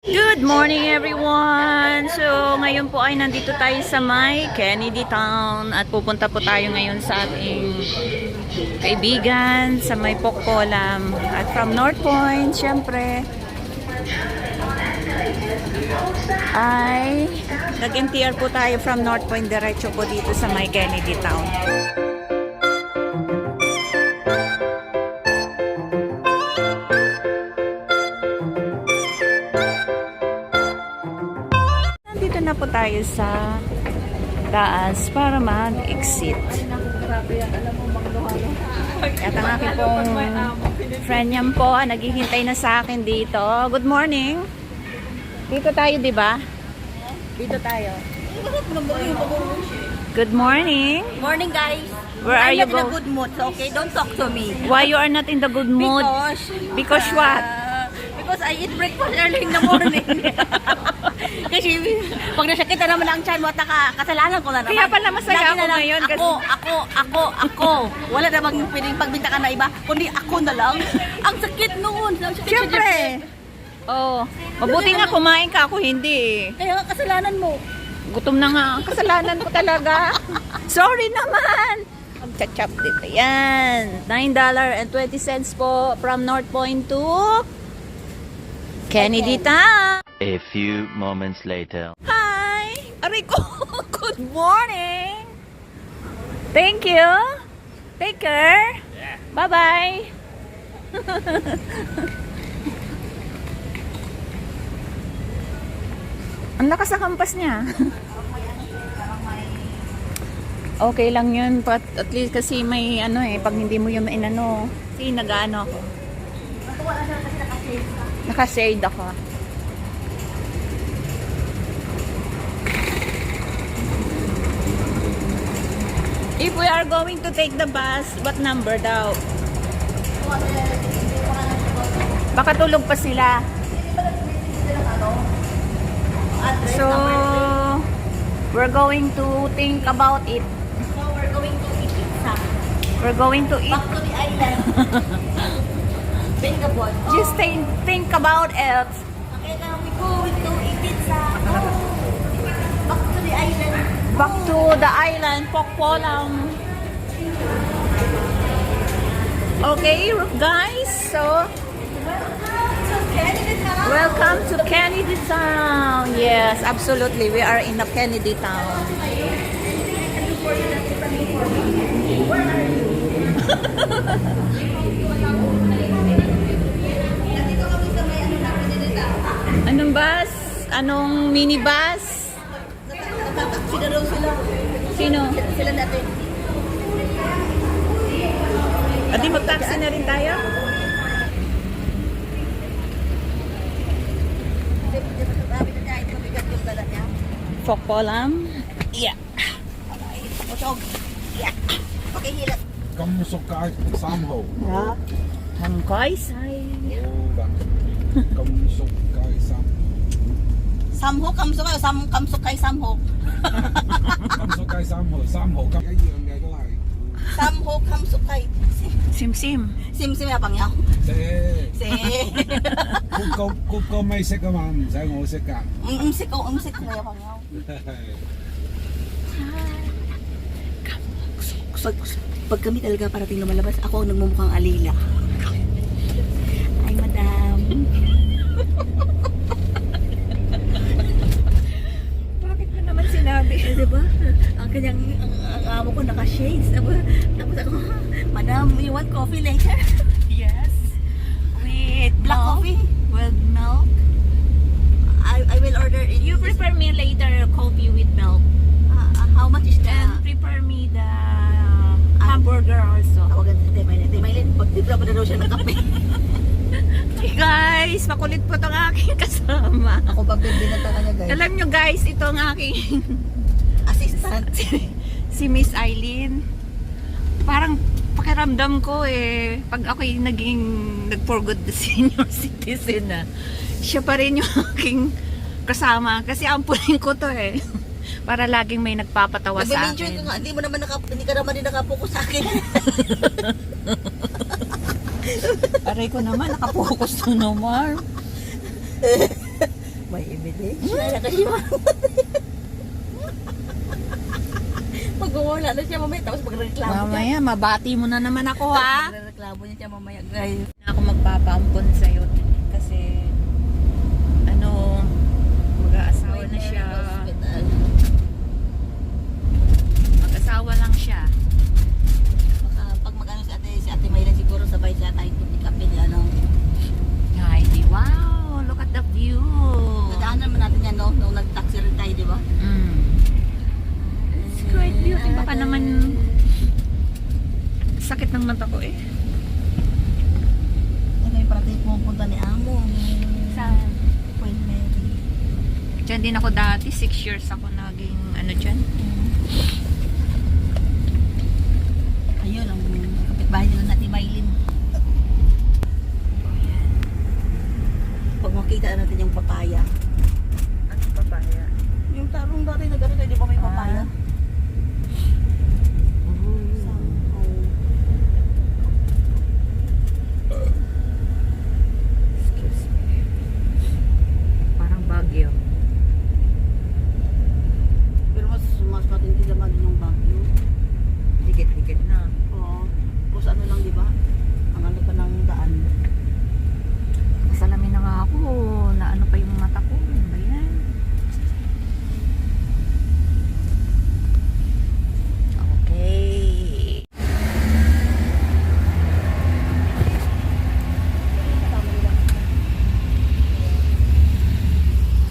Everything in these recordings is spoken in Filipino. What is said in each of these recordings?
Good morning everyone! So ngayon po ay nandito tayo sa may Kennedy Town at pupunta po tayo ngayon sa ating kaibigan sa may Pokpolam at from North Point syempre ay nag-MTR po tayo from North Point diretso po dito sa may Kennedy Town. Na po tayo sa taas para mag-exit. At ang aking pong friend niyan po, naghihintay na sa akin dito. Good morning. Dito tayo, di ba? Dito tayo. Good morning. Morning, guys. Where are you I'm not in a going? good mood, so okay, don't talk to me. Why you are not in the good mood? Because what? Because I eat breakfast early in the morning. Kasi pag nasakit na naman ang tiyan mo, kasalanan ko na naman. Kaya pala masaya Lagi ako na lang, ngayon kasi... Ako. Wala namang pwedeng pagbintakan na iba, kundi ako na lang. Ang sakit noon. Siyempre. Oh, mabuti nga kumain ka, ako hindi. Kaya nga kasalanan mo. Gutom na nga. Kasalanan ko talaga. Sorry naman. Mag-chachap dito. Yan. $9.20 po from North Point to Kennedy Town. A few moments later. Hi! Arico! Good morning! Thank you! Take care! Bye-bye! Ang lakas sa kampas niya. Okay lang yun, but at least kasi may ano eh, pag hindi mo yung inano, kasi nag-ano ako. Naka-shade ako. If we are going to take the bus, what number daw? Baka tulog pa sila. So, we're going to think about it. So we're going to eat pizza. We're going to eat. Back to the island. Think about it. Just think about it. Okay, now we go to eat pizza. Back to the island. Back to the island, Pokpolam. Okay, guys. So, welcome to Kennedy Town. Yes, absolutely. We are in the Kennedy Town. Anong bus? Anong minibus? Sila daw sila. Sino? Sila natin. Adi, mag-taxi na rin tayo? Pokpolam? Yeah. Usog. Yeah. Okay, hilat. Kamsukay Samho. Yeah. Hangkay say. Kamsukay Samho. Samho, kamsok kayo. Kamsok kay Samho. Kamsukay Samho. Samho 咁一樣嘅都係。 Samho, kamsok kay. Sim-sim. Sim-sim na pangyaw. 即 Si. 谷歌咪識啊嘛，唔使我識㗎。 Umsik ko na yung pangyaw. Pag kami talaga parating lumalabas, ako ang nagmumukhang alila. Ay, madam. Bakit mo naman sinabi? Diba? Ang kanyang, ang amo ko naka-shades. Tapos ako, madam, you want coffee later? Yes. With Black milk? coffee? With milk? I will order it. You prepare me later coffee with milk. How much is And that? prepare me the hamburger also. Tawagan si Maylin. Pag-dibra pa na daw siya ng kape. Hey guys, makulit po itong aking kasama. Ako pa binata niya, guys. Alam nyo guys, ito ang aking Assistant. si Miss Eileen. Parang pakiramdam ko pag ako'y nag-for good the senior citizen na, siya pa rin yung aking kasama. Kasi ampunin ko to para laging may nagpapatawa sa Nag-enjoy ka akin. nga. Hindi ka naman din nakapokus sa akin. Aray ko naman, nakapokus to no more. May ebidensya na kasi pag wala na siya mamaya, tapos magreklamo siya. Mamaya, mabati mo na naman ako ha. Magreklamo niya siya mamaya, guys. Ako magpapaampon sa'yo kasi ano, mag-aasawa na siya. Mag-asawa lang siya. Baka pag mag-ano si ate Mayra siguro sabay siya tayo tutikapin niya, ano. Ay, wow, look at the view. Nadaanan naman natin yan, no? Nung nag-taxi rin tayo, di ba? It's quite beauty. Baka naman sakit ng mata ko eh. Ano yung parang tayo pupunta ni Amo? Saan? Point Mary. Diyan din ako dati. 6 years ako naging ano dyan. Ayun, ang kapitbahay nila natin Maylin. Pag makita natin yung papaya. Ano papaya? Yung tarong dati na gano'n, di ba may papaya? Excuse me. Parang Baguio. Pero mas matindi naman yung Baguio. Dikit-dikit na. Oo. Tapos ano lang, di ba? Ang ano pa ng daan. Kasalamin na nga ako na ano pa yung mata ko. Ano ba yan? Okay.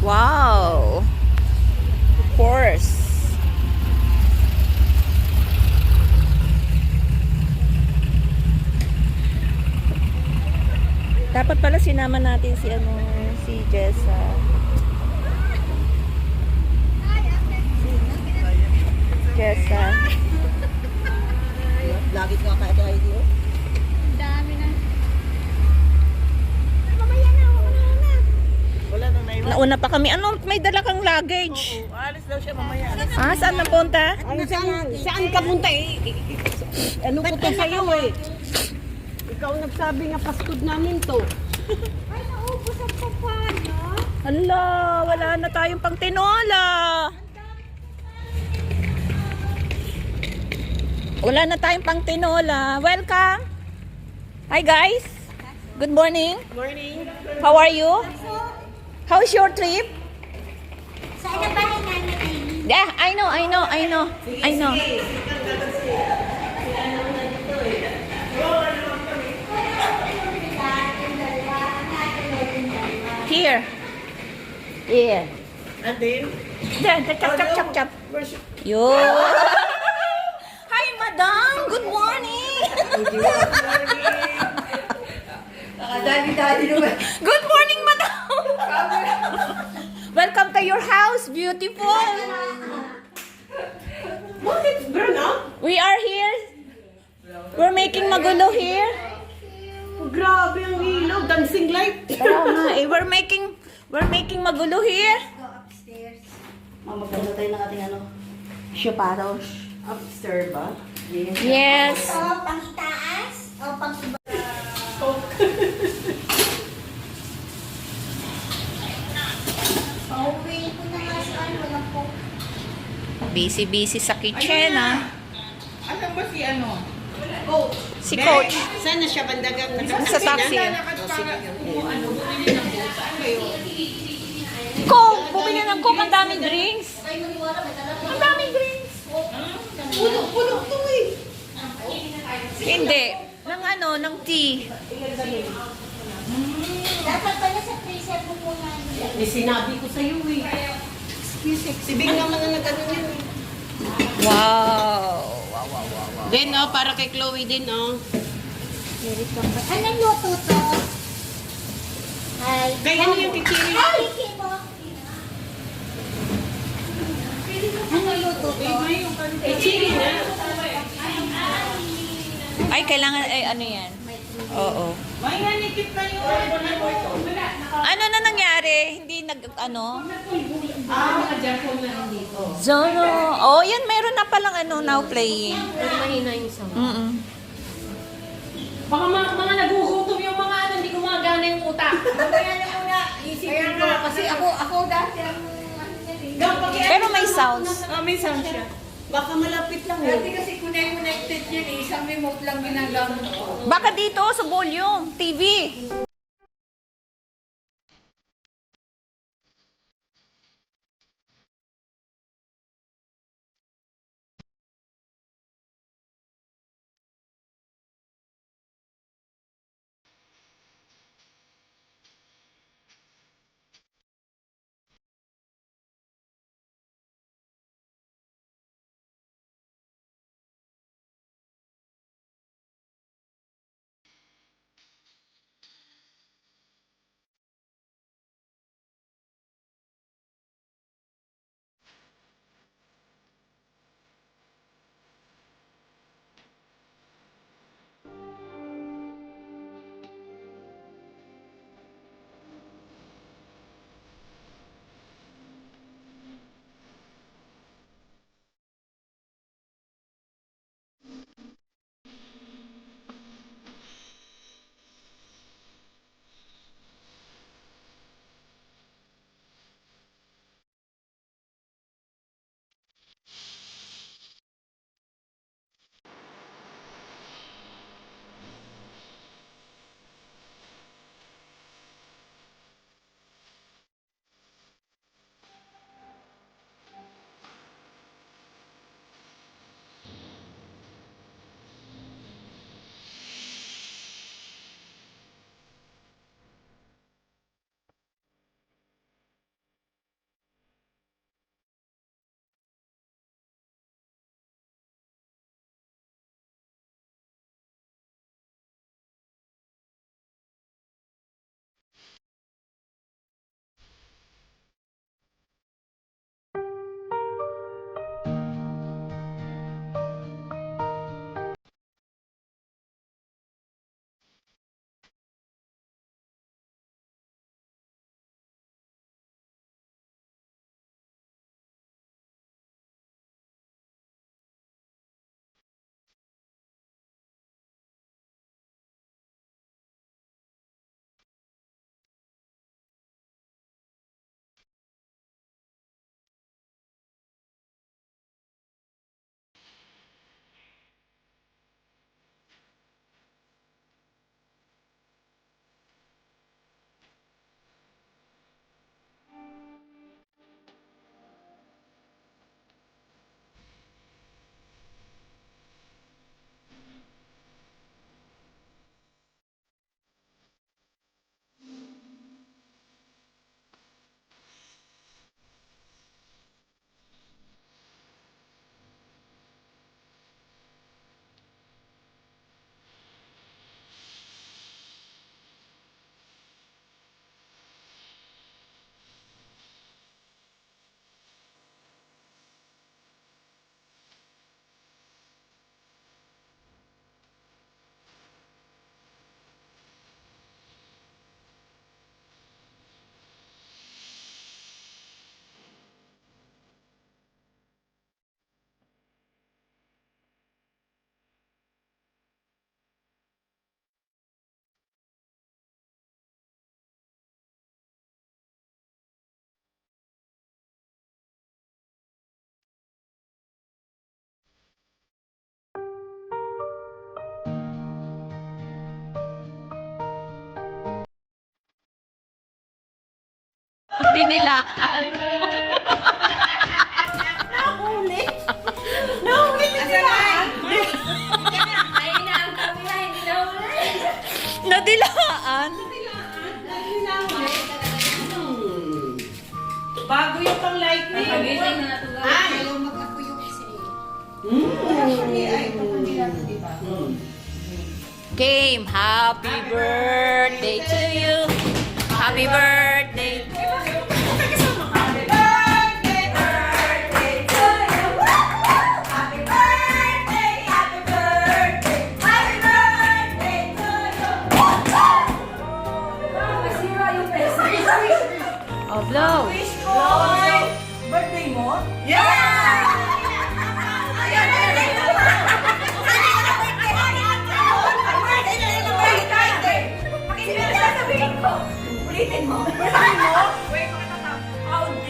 Wow. Of course. Dapat pala sinama natin si Jessa. Jessa. Lagi ka kaya tayo dito. Wala nang naiwan. Nauna pa kami. Ano, may dala kang luggage. Oo, alis daw siya mamaya. Ah, saan napunta? Saan ka punta eh? Ano ko to sa'yo eh? Ikaw nagsabi nga paskod namin to. Hala, wala na tayong pang tinola. Wala na tayong pang tinola. Welcome. Hi guys. Good morning. Morning. How are you? How's your trip? Yeah, I know. Here. Yeah. And then? Chop. Yo. Hi, madam. Good morning. Good morning, madam. Welcome to your house. Beautiful. Bakit Bruno? We are here. We're making magulo here. Oh, grabe ang ilaw. Dancing light. Kaya nga eh, we're making magulo here. Maganda tayo ng ating ano. Chapados. Upstairs ba? Yes. Busy sa kitchen ah. Alam mo si ano? Si coach. Saan na siya bandagang? Sa taxi. Ano, bumili ng buta. Kayo. Coke! Bumili ng Coke. Ang daming drinks. Ang daming drinks. Puno to eh. Hindi. Ng tea. Dapat pala sa freezer mo muna. May sinabi ko sa'yo eh. Si Bing naman na nag-ano yun eh. Wow. Din oh, para kay Chloe din oh. Anong luto to? Ay, Kaya ano yung kikiri? Ay, kibo. Anong luto to? Kikiri na. Ay, kailangan, ano yan? Oo. May nanikip na yun. Ano na nangyari? Hindi ano? Naka-jackal na rin dito. Zono. Oh, yan. Meron na palang now playing. Mahina yung sound. Mm-mm. Baka mga nagugutom yung mga hindi gumagana yung utak. Kaya na muna, isipin ko. Kasi ako kasi ang ano niya eh. Pero may sounds. May sound siya. Baka malapit lang Dati kasi connected yun eh. Isang remote lang ginagamit ko. Baka dito sa volume, TV. Dinilaan. Ay na ang kamila, hindi na ulit. Nadilaan. Bago yung pang lightning. Pagising na natugaw. Ayaw mag-apuyo kasi. Ay, diba? Game, happy birthday to you. Happy birthday. Oh, blow. Birthday mo? Ulitin mo. Birthday mo? Wait, makatapos.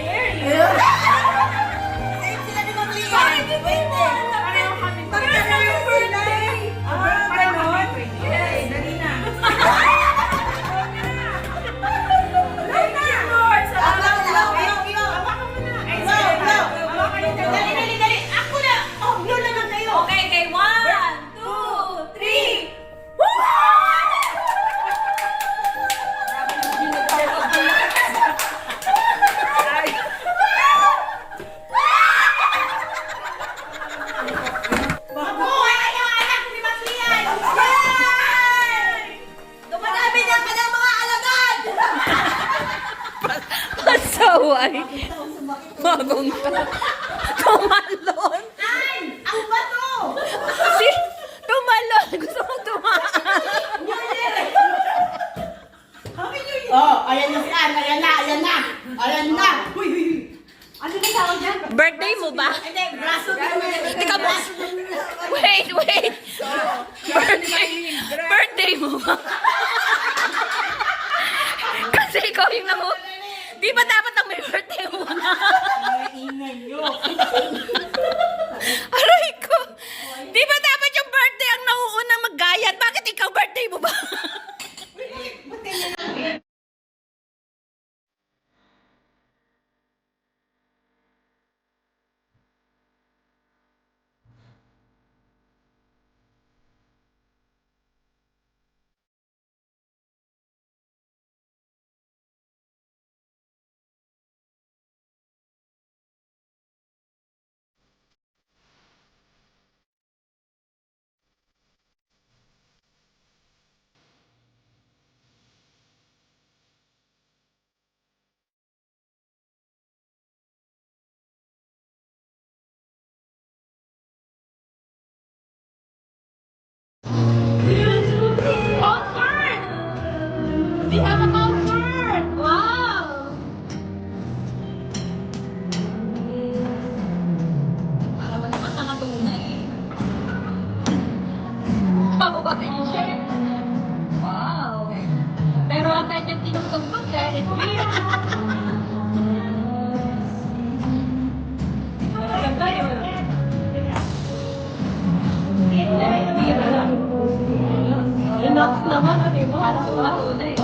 Ikaw ay bagong tumalon. Ang bato! Si, tumalon. Gusto mong tumaan. Oh, ayan na si Ann. Ayan na, ayan na. Ayan na. Huy, huy, huy. Ano na tawag dyan? Birthday mo ba? Hindi, braso ka naman. Teka mo. Wait. Birthday mo ba? Kasi ikaw yung namu... Di ba dapat ang may birthday mo na? Aray ko. Di ba dapat yung birthday ang nauunang maggayat? Bakit ikaw birthday mo ba? We have a concert! Wow! Para mo naman nakatunay. Wow! Pero ang kanyang tinutugtog dahil maganda yun. Enough naman, ano yung mga tunay.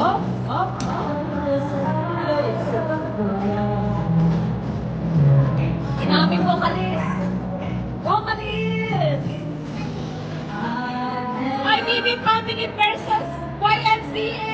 Sinaming vocalist. Vocalist! IBB Family versus YMCA!